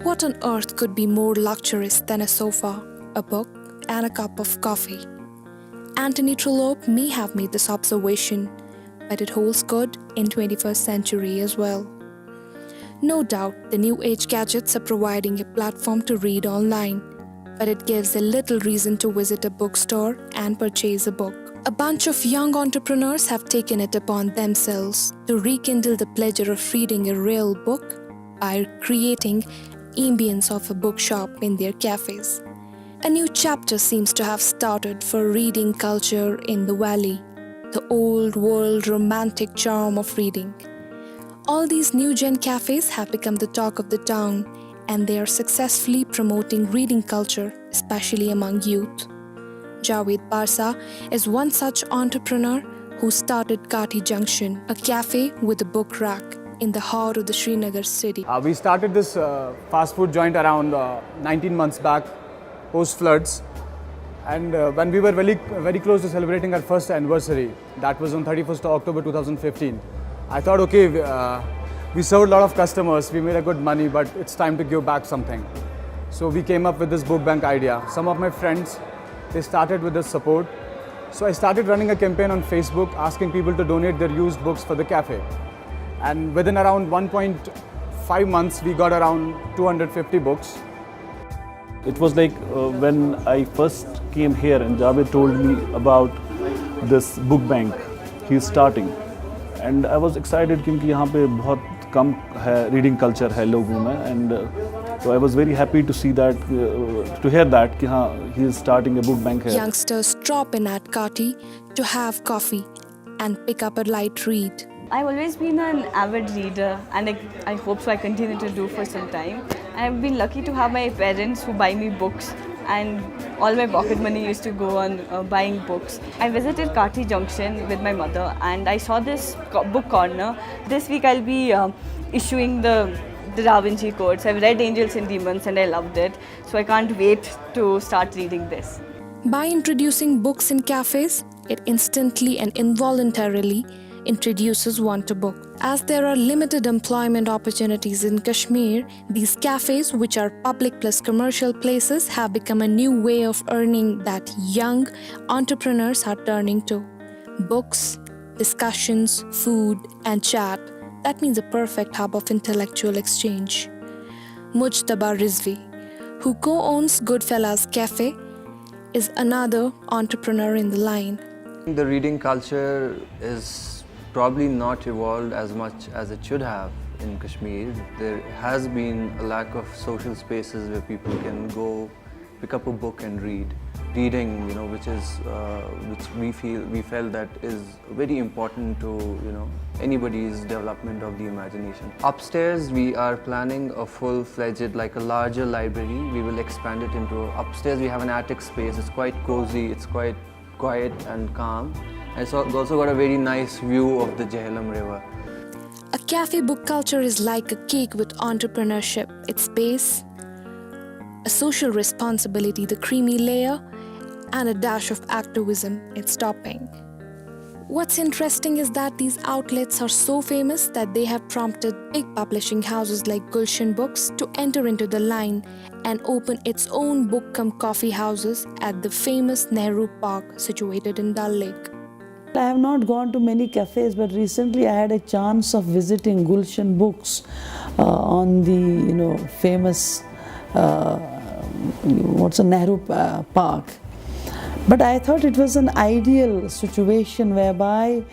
What on earth could be more luxurious than a sofa, a book, and a cup of coffee? Anthony Trollope may have made this observation, but it holds good in 21st century as well. No doubt, the new age gadgets are providing a platform to read online, but it gives a little reason to visit a bookstore and purchase a book. A bunch of young entrepreneurs have taken it upon themselves to rekindle the pleasure of reading a real book by creating ambience of a bookshop in their cafes. A new chapter seems to have started for reading culture in the valley, the old world romantic charm of reading. All these new gen cafes have become the talk of the town, and they are successfully promoting reading culture, especially among youth. Javed Barsa is one such entrepreneur who started Kathi Junction, a cafe with a book rack in the heart of the Srinagar city. We started this fast food joint around 19 months back, post floods. And when we were very close to celebrating our first anniversary, that was on 31st of October 2015, I thought, okay, we served a lot of customers, we made a good money, but it's time to give back something. So we came up with this book bank idea. Some of my friends, they started with this support. So I started running a campaign on Facebook asking people to donate their used books for the cafe. And within around 1.5 months, we got around 250 books. It was like when I first came here and Javed told me about this book bank he's starting. And I was excited because यहाँ पे बहुत कम है reading culture है लोगों में, and so I was very happy to see that, to hear that कि हाँ he is starting a book bank here. Youngsters drop in at Kathi to have coffee and pick up a light read. I've always been an avid reader, and I hope so I continue to do for some time. I've been lucky to have my parents who buy me books, and all my pocket money used to go on buying books. I visited Kathi Junction with my mother, and I saw this book corner. This week I'll be issuing the Da Vinci Codes. I've read Angels and Demons and I loved it, so I can't wait to start reading this. By introducing books in cafes, it instantly and involuntarily introduces one to book. As there are limited employment opportunities in Kashmir, these cafes, which are public plus commercial places, have become a new way of earning that young entrepreneurs are turning to. Books, discussions, food, and chat. That means a perfect hub of intellectual exchange. Mujtaba Rizvi, who co-owns Goodfellas Cafe, is another entrepreneur in the line. The reading culture is probably not evolved as much as it should have in Kashmir. There has been a lack of social spaces where people can go pick up a book and read. Reading, which we felt that is very important to, anybody's development of the imagination. Upstairs, we are planning a full-fledged, like a larger library. We will expand it into upstairs. We have an attic space. It's quite cozy. It's quite quiet and calm. And it's also got a very nice view of the Jhelum River. A cafe book culture is like a cake with entrepreneurship. Its base, a social responsibility, the creamy layer, and a dash of activism, its topping. What's interesting is that these outlets are so famous that they have prompted big publishing houses like Gulshan Books to enter into the line and open its own book-cum-coffee houses at the famous Nehru Park situated in Dal Lake. I have not gone to many cafes, but recently I had a chance of visiting Gulshan Books on the famous Nehru Park. But I thought it was an ideal situation whereby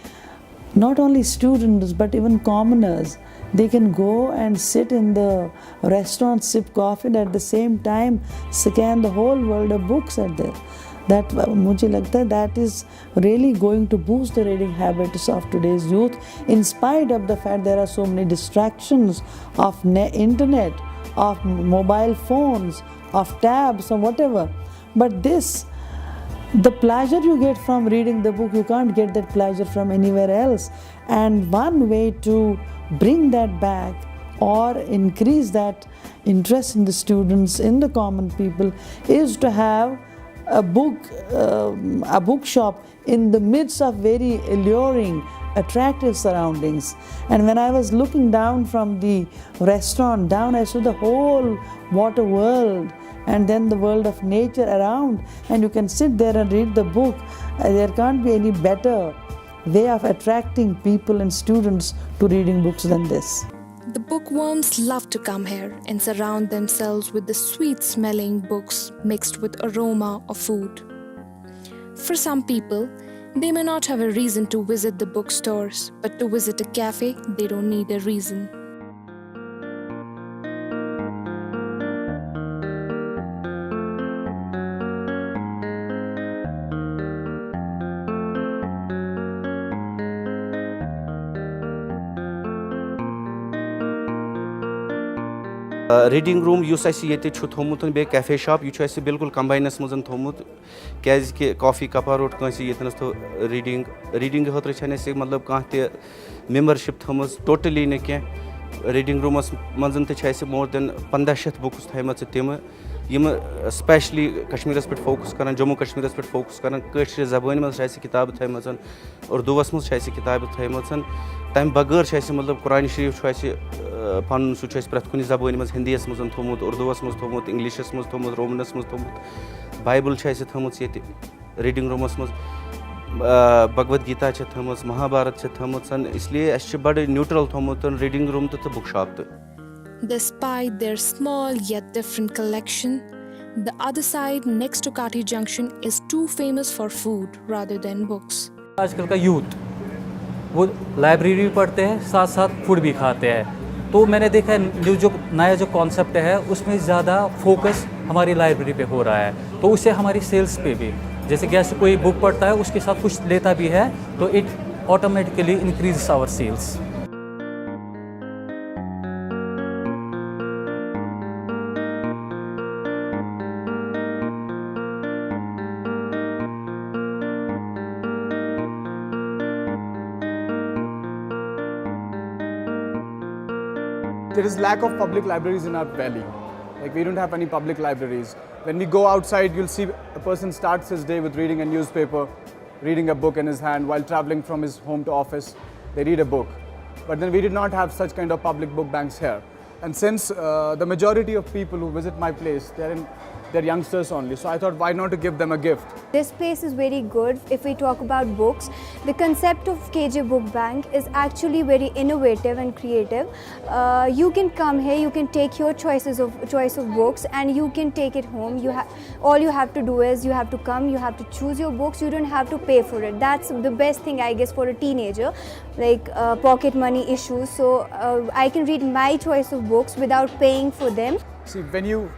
not only students but even commoners, they can go and sit in the restaurant, sip coffee, and at the same time scan the whole world of books are there. That मुझे लगता है that is really going to boost the reading habits of today's youth, in spite of the fact there are so many distractions of internet, of mobile phones, of tabs or whatever. But the pleasure you get from reading the book, you can't get that pleasure from anywhere else. And one way to bring that back or increase that interest in the students, in the common people, is to have a bookshop in the midst of very alluring, attractive surroundings. And when I was looking down from the restaurant down, I saw the whole water world and then the world of nature around, and you can sit there and read the book. There can't be any better way of attracting people and students to reading books than this. The bookworms love to come here and surround themselves with the sweet-smelling books mixed with aroma of food. For some people, they may not have a reason to visit the bookstores, but to visit a cafe, they don't need a reason. Reading room use us ये थोमुत बे cafe shop यह बिल्कुल कंबाइनस मज थोमुत क्या coffee कपा road Kans ये थो reading खतर मतलब कह मेम्बरशिप थम टोटली न कह रीडिंग रूमस मज मोर देन 1500 बुक्स थम तम यम स्पेशली कश्मीरस पे फोकस कर जम्मू कश्मीरस पे फोकस कर कश्मीर जबान मज किताब थम उर्दूस मज किताब थम तम बगैर मतलब कुरान शरीफ पन सह प्रत कुछ जबान मज हिंदीस मज थोमुत उर्दूस मज थोमुत इंग्लिशस मज थोमुत रोमनस मज थोमुत बाइबल थमच ये रीडिंग रूमस मज भगवद गीता थम महाभारत थमच इसलिए अस बड़ न्यूट्रल थोमुत रीडिंग रूम तो बुक शॉप तो Despite their small yet different collection, the other side next to Kathi Junction is too famous for food rather than books. आजकल का यूथ वो लाइब्रेरी भी पढ़ते हैं, साथ साथ फूड भी खाते हैं। तो मैंने देखा है जो नया जो कॉन्सेप्ट है उसमें ज़्यादा फोकस हमारी लाइब्रेरी पे हो रहा है, तो उससे हमारी सेल्स पे भी, जैसे कि ऐसे कोई बुक पढ़ता है उसके साथ कुछ लेता भी है तो it automatically increase our sales. There is lack of public libraries in our valley. Like, we don't have any public libraries. When we go outside, you'll see a person starts his day with reading a newspaper, reading a book in his hand while traveling from his home to office. They read a book. But then we did not have such kind of public book banks here. And since the majority of people who visit my place, they're youngsters only. So I thought, why not to give them a gift? This place is very good. If we talk about books, the concept of KJ Book Bank is actually very innovative and creative. You can come here, you can take your choice of books, and you can take it home. All you have to do is you have to come, you have to choose your books. You don't have to pay for it. That's the best thing, I guess, for a teenager, like pocket money issues. So I can read my choice of books without paying for them. See, when you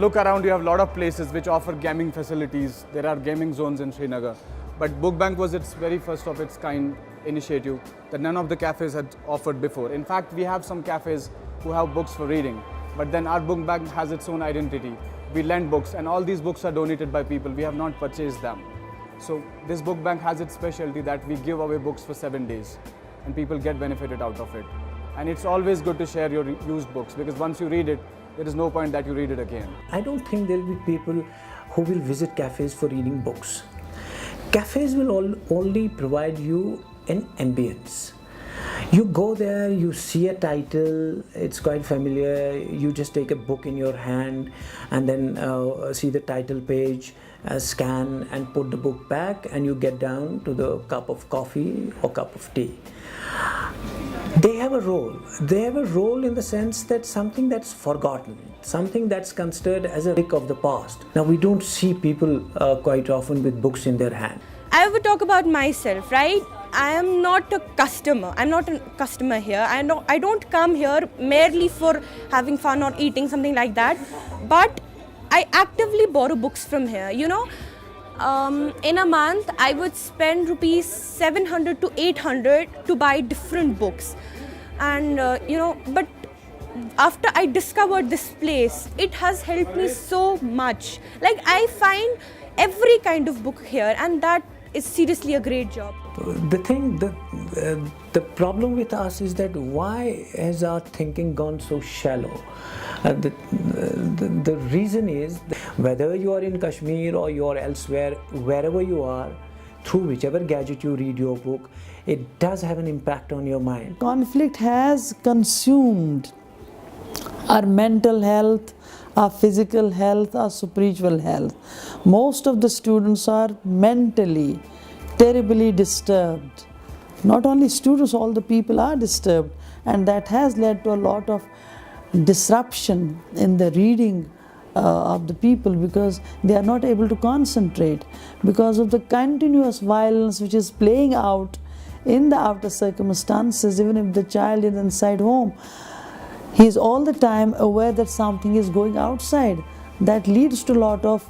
look around, you have a lot of places which offer gaming facilities. There are gaming zones in Srinagar. But Book Bank was its very first of its kind initiative that none of the cafes had offered before. In fact, we have some cafes who have books for reading. But then our Book Bank has its own identity. We lend books, and all these books are donated by people. We have not purchased them. So this Book Bank has its specialty that we give away books for 7 days. And people get benefited out of it. And it's always good to share your used books, because once you read it, there is no point that you read it again. I don't think there will be people who will visit cafes for reading books. Cafes will only provide you an ambience. You go there, you see a title, it's quite familiar, you just take a book in your hand and then see the title page, scan and put the book back, and you get down to the cup of coffee or cup of tea. They have a role. They have a role in the sense that something that's forgotten, something that's considered as a relic of the past. Now, we don't see people quite often with books in their hand. I would talk about myself, right? I am not a customer. I'm not a customer here. I don't come here merely for having fun or eating, something like that. But I actively borrow books from here. You know, in a month, I would spend rupees 700 to 800 to buy different books. And, but after I discovered this place, it has helped me so much. Like, I find every kind of book here, and that is seriously a great job. The problem with us is that why has our thinking gone so shallow? The reason is Whether you are in Kashmir or you are elsewhere, wherever you are, through whichever gadget you read your book, it does have an impact on your mind. Conflict has consumed our mental health, our physical health, our spiritual health. Most of the students are mentally terribly disturbed. Not only students, all the people are disturbed, and that has led to a lot of disruption in the reading of the people, because they are not able to concentrate because of the continuous violence which is playing out in the outer circumstances. Even if the child is inside home, he is all the time aware that something is going outside. That leads to a lot of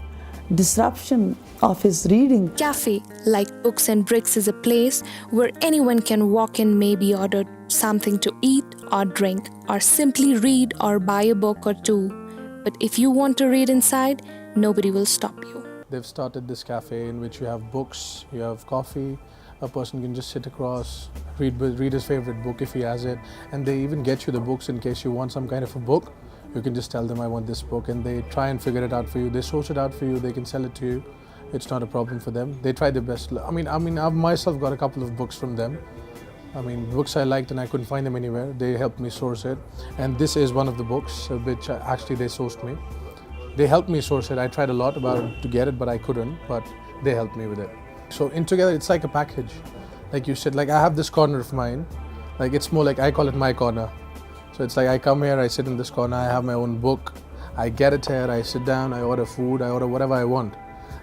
disruption of his reading. Cafe, like Books and Bricks, is a place where anyone can walk in, maybe order something to eat or drink, or simply read or buy a book or two. But if you want to read inside, nobody will stop you. They've started this cafe in which you have books, you have coffee, a person can just sit across, read his favorite book if he has it, and they even get you the books in case you want some kind of a book. You can just tell them, I want this book, and they try and figure it out for you. They source it out for you, they can sell it to you. It's not a problem for them. They try their best. I mean, I've myself got a couple of books from them. Books I liked and I couldn't find them anywhere. They helped me source it. And this is one of the books which actually they sourced me. They helped me source it. I tried a lot to get it, but I couldn't. But they helped me with it. So in together, it's like a package. Like you said, like I have this corner of mine. Like it's more like I call it my corner. So it's like I come here, I sit in this corner, I have my own book. I get it here, I sit down, I order food, I order whatever I want.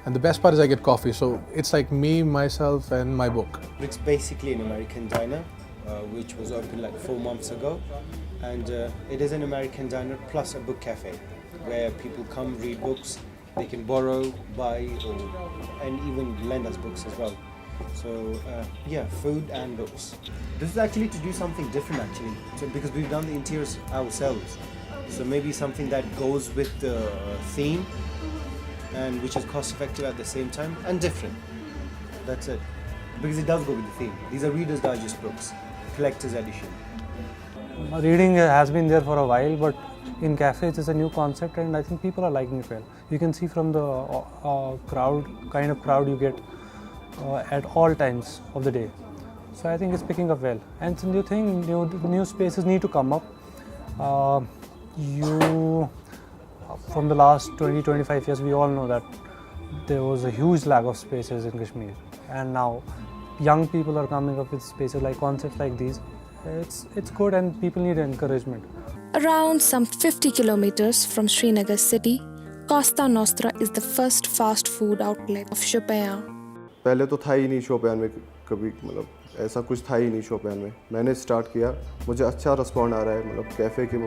And the best part is I get coffee, so it's like me, myself, and my book. It's basically an American diner, which was opened like 4 months ago. And it is an American diner plus a book cafe, where people come, read books, they can borrow, buy, and even lend us books as well. So yeah, food and books. This is actually to do something different actually, because we've done the interiors ourselves. So maybe something that goes with the theme, and which is cost effective at the same time and different. That's it. Because it does go with the theme. These are Reader's Digest books, collector's edition. Reading has been there for a while, but in cafes it's a new concept, and I think people are liking it well. You can see from the kind of crowd you get at all times of the day. So I think it's picking up well. And it's a new thing, new spaces need to come up. From the last 20-25 years, we all know that there was a huge lack of spaces in Kashmir, and now young people are coming up with spaces like concepts like these. It's good, and people need encouragement. Around some 50 kilometers from Srinagar city, Costa Nostra is the first fast food outlet of Shopian. पहले तो था ही नहीं शोपियान में कभी, ऐसा कुछ था ही नहीं शोपियान में. मैंने स्टार्ट किया, मुझे अच्छा रिस्पॉन्ड आ रहा है, कैफ़े के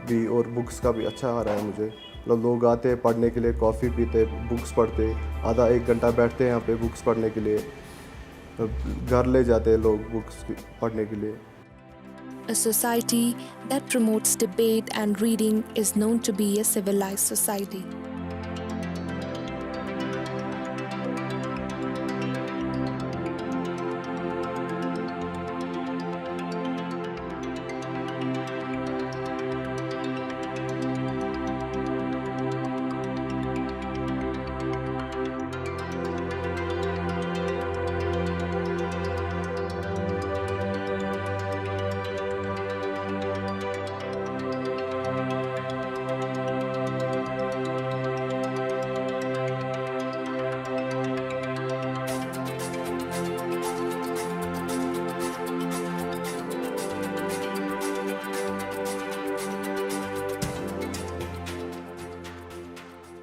भी और बुक्स का भी अच्छा आ रहा है मुझे. लोग आते हैं पढ़ने के लिए, कॉफ़ी पीते, बुक्स पढ़ते, आधा 1 घंटा बैठते हैं यहाँ पे बुक्स पढ़ने के लिए, घर ले जाते हैं लोग बुक्स पढ़ने के लिए. A society that promotes debate and reading is known to be a civilized society.